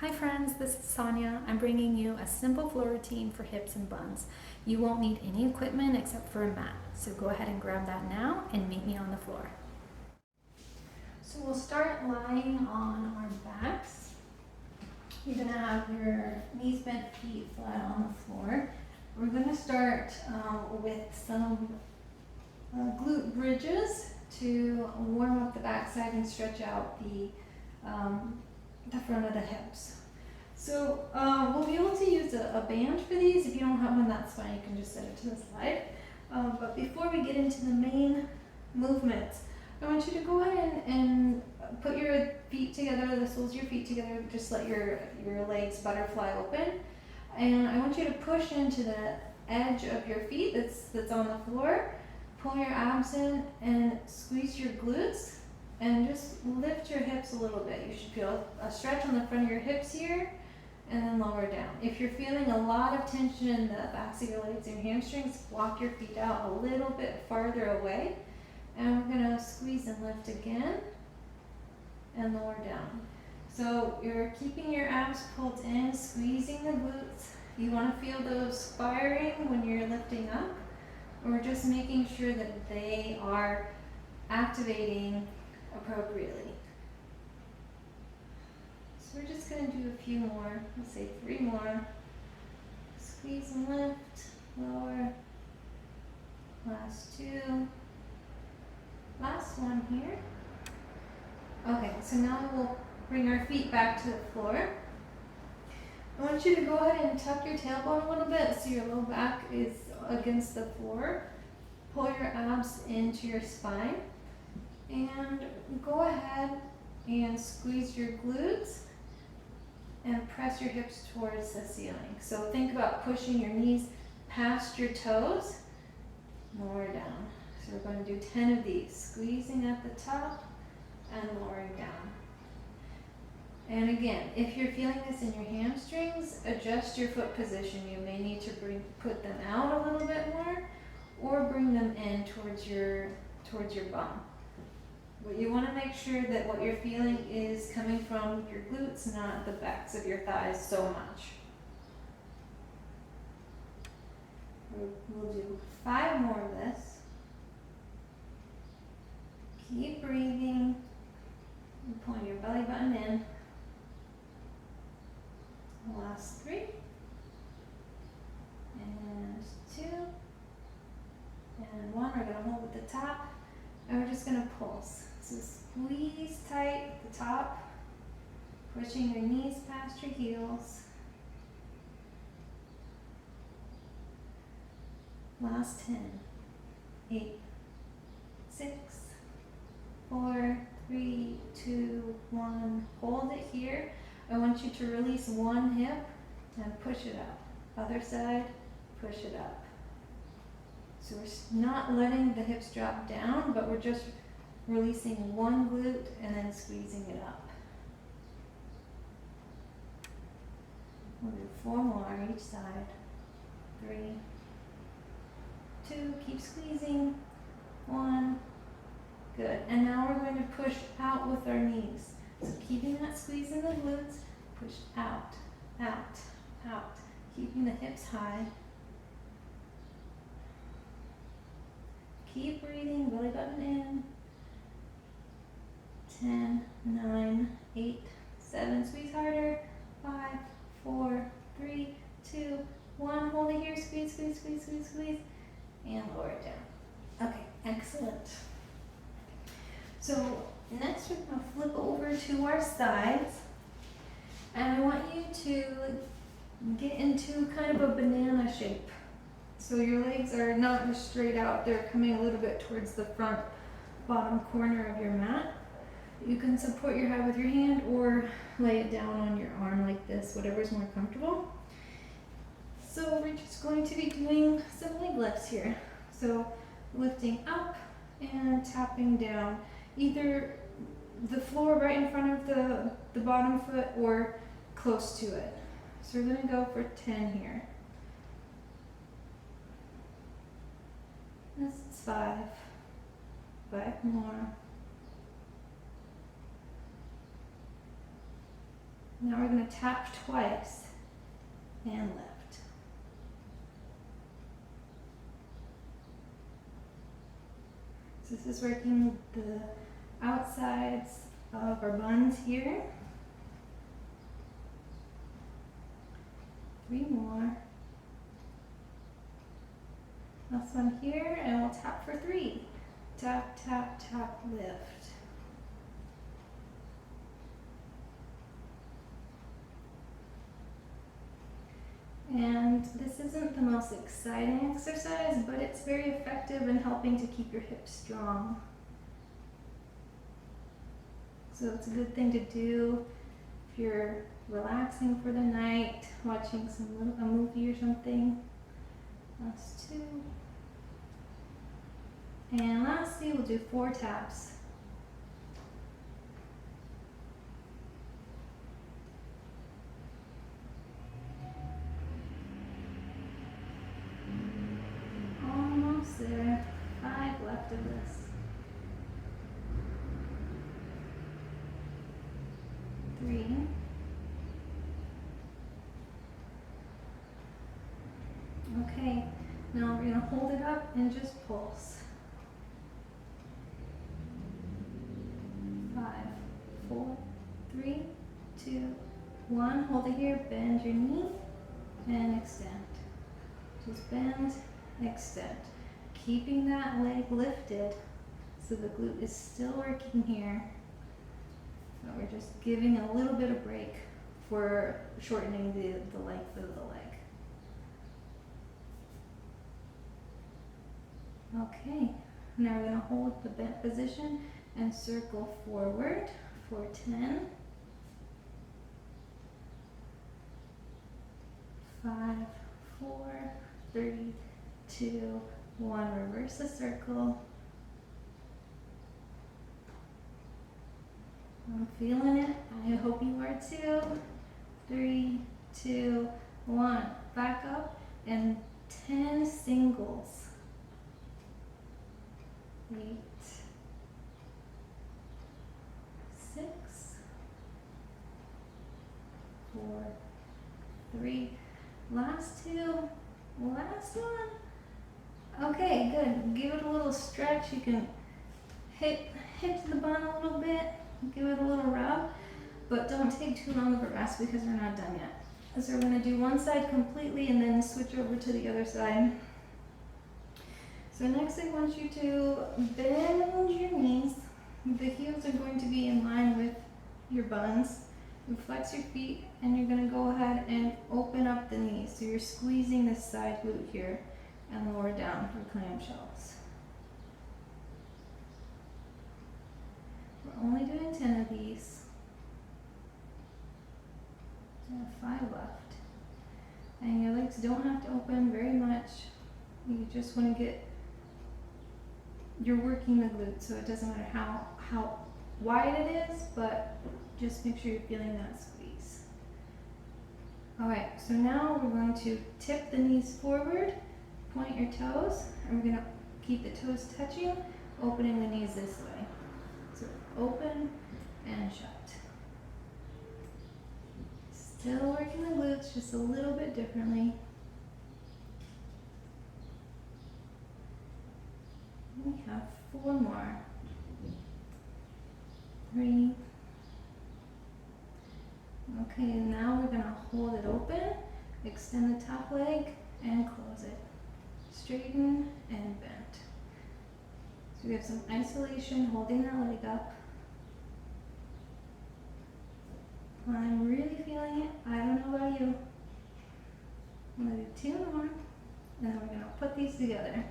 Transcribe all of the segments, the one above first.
Hi friends, this is Sonia. I'm bringing you a simple floor routine for hips and buns. You won't need any equipment except for a mat. So go ahead and grab that now and meet me on the floor. So we'll start lying on our backs. You're gonna have your knees bent, feet flat on the floor. We're gonna start with some glute bridges to warm up the backside and stretch out the front of the hips. So we'll be able to use a band for these. If you don't have one, that's fine. You can just set it to the side. But before we get into the main movements, I want you to go ahead and put your feet together, the soles of your feet together. Just let your legs butterfly open. And I want you to push into the edge of your feet that's on the floor. Pull your abs in and squeeze your glutes. And just lift your hips a little bit. You should feel a stretch on the front of your hips here and then lower down. If you're feeling a lot of tension in the backs of your legs and your hamstrings, walk your feet out a little bit farther away. And we're gonna squeeze and lift again and lower down. So you're keeping your abs pulled in, squeezing the glutes. You wanna feel those firing when you're lifting up. We're just making sure that they are activating appropriately. So we're just going to do a few more, let's say 3 more. Squeeze and lift, lower, last 2, last one here. Okay, so now we'll bring our feet back to the floor. I want you to go ahead and tuck your tailbone a little bit so your low back is against the floor. Pull your abs into your spine. And go ahead and squeeze your glutes and press your hips towards the ceiling. So think about pushing your knees past your toes, lower down. So we're going to do 10 of these, squeezing at the top and lowering down. And again, if you're feeling this in your hamstrings, adjust your foot position. You may need to put them out a little bit more or bring them in towards your bum. But you want to make sure that what you're feeling is coming from your glutes, not the backs of your thighs so much. We'll do 5 more of this. Keep breathing. And pull your belly button in. Last 3. And 2. And 1. We're going to hold at the top. And we're just going to pulse. So squeeze tight at the top, pushing your knees past your heels. Last 10, 8, 6, 4, 3, 2, 1. Hold it here. I want you to release one hip and push it up. Other side, push it up. So we're not letting the hips drop down, but we're just releasing one glute and then squeezing it up. We'll do 4 more on each side. 3, 2, keep squeezing. 1, good. And now we're going to push out with our knees. So keeping that squeeze in the glutes, push out, out, out. Keeping the hips high. Keep breathing, belly button in. 10, 9, 8, 7, squeeze harder. 5, 4, 3, 2, 1. Hold it here, squeeze, squeeze, squeeze, squeeze, squeeze. And lower it down. Okay, excellent. So next we're going to flip over to our sides. And I want you to get into kind of a banana shape. So your legs are not just straight out, they're coming a little bit towards the front bottom corner of your mat. You can support your head with your hand or lay it down on your arm like this, whatever is more comfortable. So we're just going to be doing some leg lifts here. So lifting up and tapping down, either the floor right in front of the bottom foot or close to it. So we're going to go for 10 here. This is 5. 5 more. Now we're going to tap twice and lift. So this is working the outsides of our buns here. 3 more. Last one here, and we'll tap for 3. Tap, tap, tap, lift. And this isn't the most exciting exercise, but it's very effective in helping to keep your hips strong. So it's a good thing to do if you're relaxing for the night, watching a movie or something. Last 2. And lastly, we'll do 4 taps. Almost there. 5 left of this. 3. Okay, now we're going to hold it up and just pulse. 5, 4, 3, 2, 1. Hold it here, bend your knee and extend. Just bend, extend. Keeping that leg lifted so the glute is still working here. So we're just giving a little bit of break for shortening the length of the leg. Okay, now we're going to hold the bent position and circle forward for 10. 5, 4, 3, 2, 1. Reverse the circle. I'm feeling it. I hope you are too. 3, 2, 1. Back up and 10 singles. 8, 6, 4, 3. Last 2. Last one. Okay, good. Give it a little stretch. You can hit the bun a little bit. Give it a little rub, but don't take too long of a rest because we're not done yet. So we're going to do one side completely and then switch over to the other side. So next I want you to bend your knees. The heels are going to be in line with your buns. You flex your feet and you're going to go ahead and open up the knees. So you're squeezing this side glute here and lower down for clamshells. We're only doing 10 of these. I have 5 left. And your legs don't have to open very much. You just want to get, you're working the glute, so it doesn't matter how wide it is, but just make sure you're feeling that squeeze. Alright, so now we're going to tip the knees forward, point your toes, and we're going to keep the toes touching, opening the knees this way. So open and shut. Still working the glutes, just a little bit differently. We have 4 more. 3. Okay, now we're going to hold it open, extend the top leg, and close it. Straighten and bend. So we have some isolation, holding that leg up. I'm really feeling it. I don't know about you. I'm going to do 2 more, and then we're going to put these together.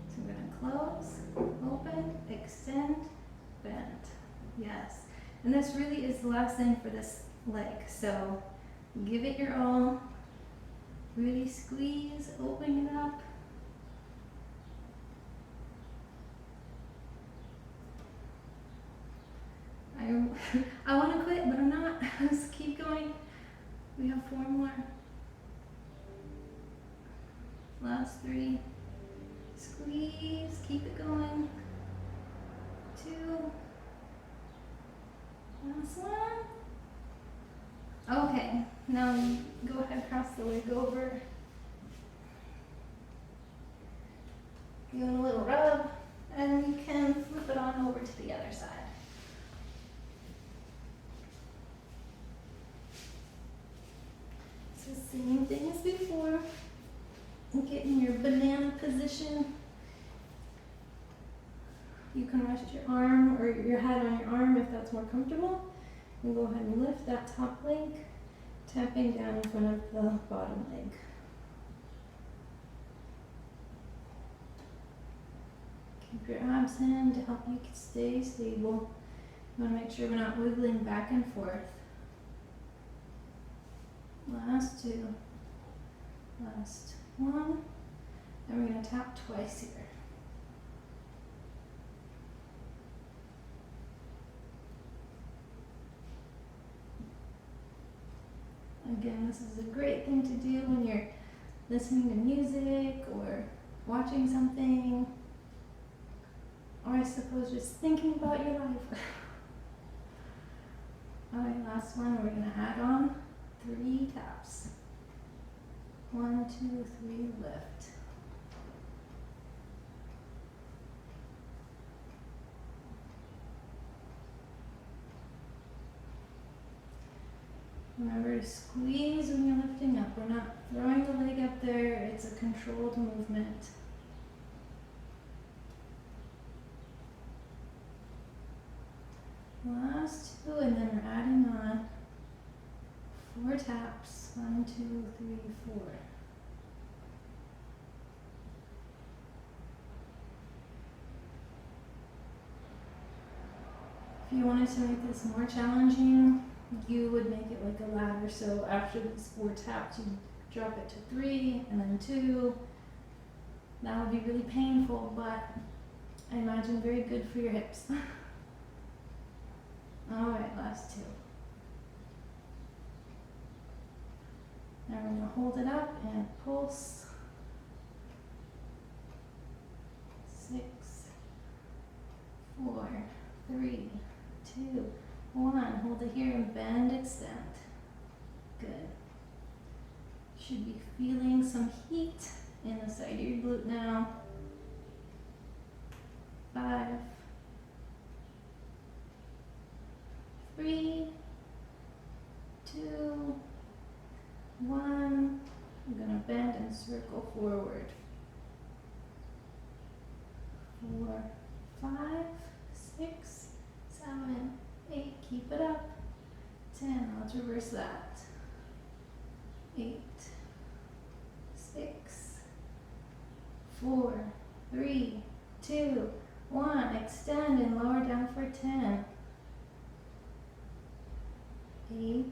So we're going to close, open, extend, bend. Yes. And this really is the last thing for this leg. So give it your all. Really squeeze, open it up. I want to quit, but I'm not. Let's keep going. We have 4 more. Last 3. Squeeze, keep it going. 2. Last one. Okay, now go ahead, cross the leg over. Give it a little rub, and you can flip it on over to the other side. So same thing as before. Get in your banana position. You can rest your arm or your head on your arm if that's more comfortable. And go ahead and lift that top leg, tapping down in front of the bottom leg. Keep your abs in to help you stay stable. You want to make sure we're not wiggling back and forth. Last two. Last one. And we're going to tap twice here. Again, this is a great thing to do when you're listening to music or watching something, or I suppose just thinking about your life. Alright, last one, we're going to add on 3 taps. 1, 2, 3, lift. Remember to squeeze when you're lifting up. We're not throwing the leg up there, it's a controlled movement. Last 2, and then we're adding on 4 taps. 1, 2, 3, 4. If you wanted to make this more challenging, you would make it like a ladder. So after these 4 taps, you drop it to 3 and then 2. That would be really painful, but I imagine very good for your hips. Alright, last 2. Now we're going to hold it up and pulse. 6, 4, 3, 2, 1. Hold it here and bend, extend. Good. Should be feeling some heat in the side of your glute now. 5, 3, 2, 1. I'm going to bend and circle forward. 4, 5, 6, 7, 8. Keep it up. 10. Let's reverse that. 8, 6, 4, 3, 2, 1. Extend and lower down for 10. 8.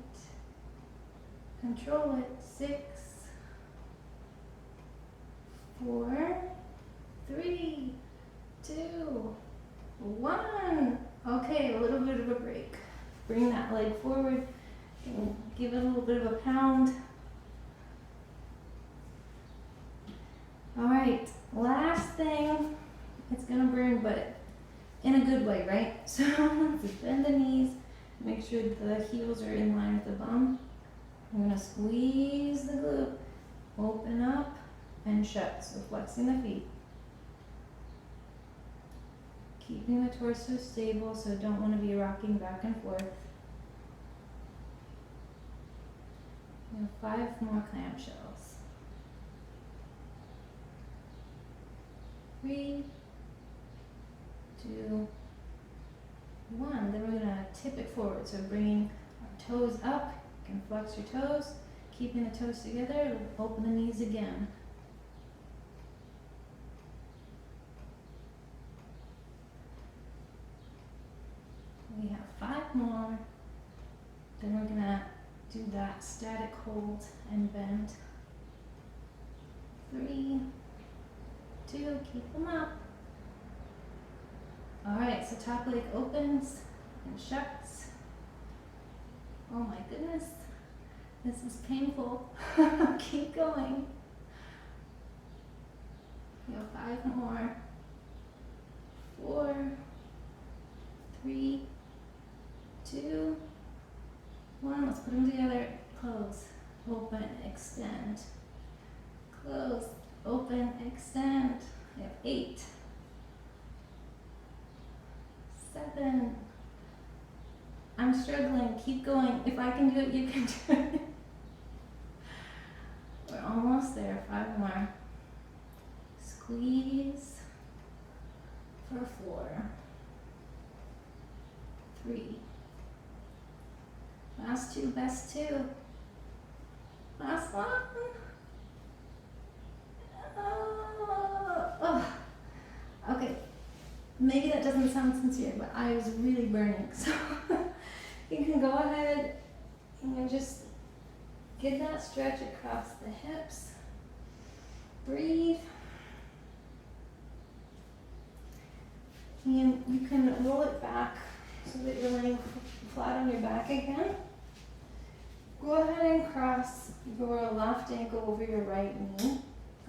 Control it. 6, 4, 3, 2, 1. Okay, a little bit of a break. Bring that leg forward and give it a little bit of a pound. Alright, last thing. It's gonna burn, but in a good way, right? So just bend the knees, make sure the heels are in line with the bum. I'm gonna squeeze the glute, open up and shut, so flexing the feet. Keeping the torso stable, so don't want to be rocking back and forth. We have 5 more clamshells. 3, 2, 1. Then we're going to tip it forward, so bringing our toes up. You can flex your toes, keeping the toes together, open the knees again. We have 5 more. Then we're gonna do that static hold and bend. 3, 2, keep them up. Alright, so top leg opens and shuts. Oh my goodness, this is painful. Keep going. We have 5 more. 4, 3, 2, One, let's put them together. Close, open, extend. Close, open, extend. We have 8, 7. I'm struggling, keep going. If I can do it, you can do it. We're almost there, 5 more. Squeeze for 4, 3. Last 2, best 2. Last one. Oh. Okay, maybe that doesn't sound sincere, but I was really burning. So you can go ahead and just get that stretch across the hips. Breathe. And you can roll it back so that you're laying flat on your back again. Go ahead and cross your left ankle over your right knee.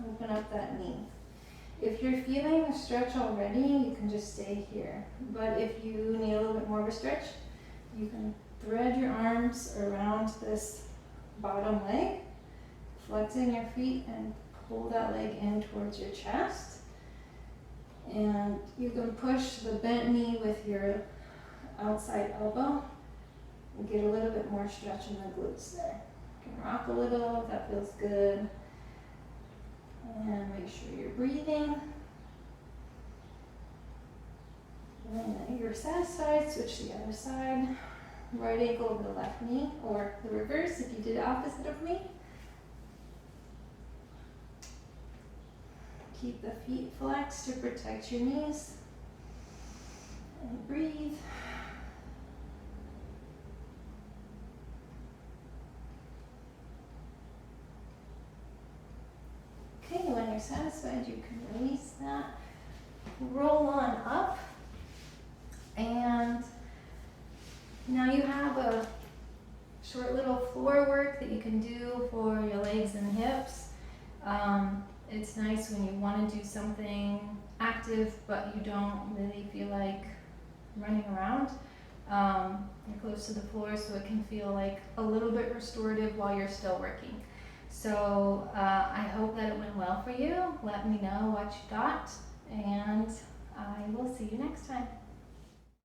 Open up that knee. If you're feeling a stretch already, you can just stay here. But if you need a little bit more of a stretch, you can thread your arms around this bottom leg, flexing your feet and pull that leg in towards your chest. And you can push the bent knee with your outside elbow and get a little bit more stretch in the glutes there. You can rock a little if that feels good. And make sure you're breathing. And then you're satisfied, switch to the other side. Right ankle over the left knee, or the reverse if you did opposite of me. Keep the feet flexed to protect your knees. And breathe. Okay, when you're satisfied, you can release that. Roll on up. And now you have a short little floor work that you can do for your legs and hips. It's nice when you want to do something active, but you don't really feel like running around. You're close to the floor, so it can feel like a little bit restorative while you're still working. So I hope that it went well for you. Let me know what you thought, and I will see you next time.